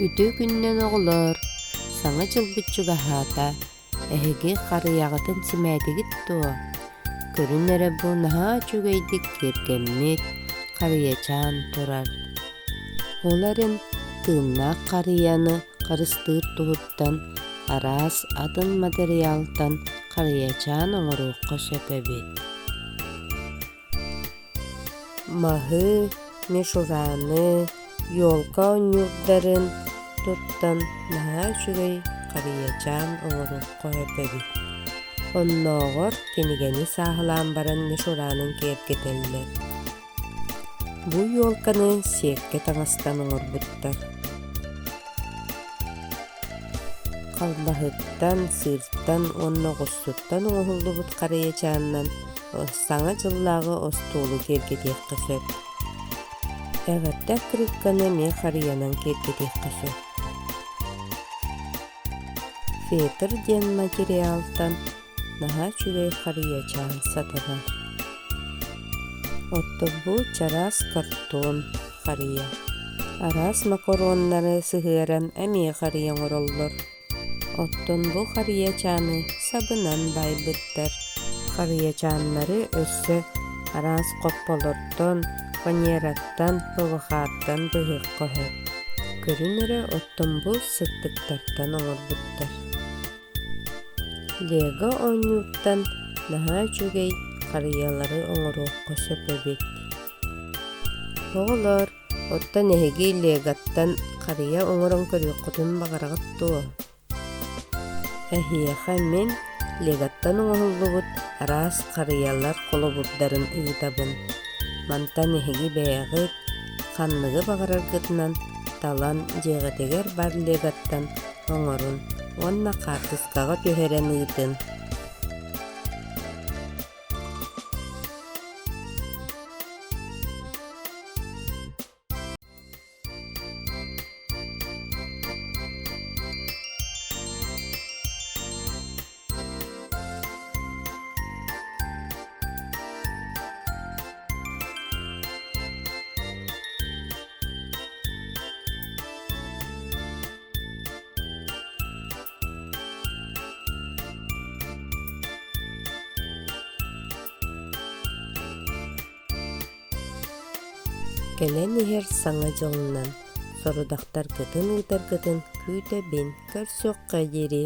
Үтө күннен оҕолор, саҥа дьылбыччуга хаата, эһиги харыйаҕытын симээдигит дуо. Көрүн эрэ бу наһаа чүгэйдик кииргэммит, харыйачаан турар. Ол эрин тыыннаах харыйаны харыстыыр туһуттан, араас атын материалтан харыйачаан оҥоруохха сөпөбүт. Маһы, мишурааны, ёлка онньуурдарын туттан наһаа үчүгэй харыйачаан оҥоруохха сөпөбүт. Оннооҕор кинигэни сааһылаан баран мишураанын киэргэтэллэр. Бу ёлканы сиэкке таҥастан оҥорбуттар. Халбаһыттан, сыыртан, уонна оҕостуттан оҥоһуллубут харыйачааннан саҥа дьыллааҕы остуолу киэргэтиэххэ сөп. Эҕэрдэх кырыкканы миэ харыйанан киэргэтиэххэ сөп. Фетр диэн материалтан наһаа үчүгэй харыйачаан сатанар. Оттобу чараас картон харыя. Араас макароннары сыһыаран эмиэ харыйа оҥороллор. Оттон бу харыйачааны сабынан байбыттар. Харыйачааннары өссө араас копполортон, фанераттан, пылыхааттан быһык көһөт. Көрүн эрэ оттон бу сыттыктартан оҥорбуттар. Лего оонньууттан наһаа үчүгэй харыйалары оҥоруохха сөпөбүт. Оҕолор, оттон эһиги легаттан харыйа оҥорон көрүөххүтүн баҕарагат дуо. Эһиэхэ мин легаттан оҥоһуллубут араас харыйалар холобурдарын ыытабын. Мантан эһиги бэйэҕит, ханныгы баҕараргытынан талан дьиэҕэтигэр бар легаттан оҥорун, уонна хаатыскаҕа түһэрэн ыытын. Кэлэн иһэр саҥа дьылынан, сорудахтар гытын ыытар гытын күүтэ бин көрсүөххэ диэри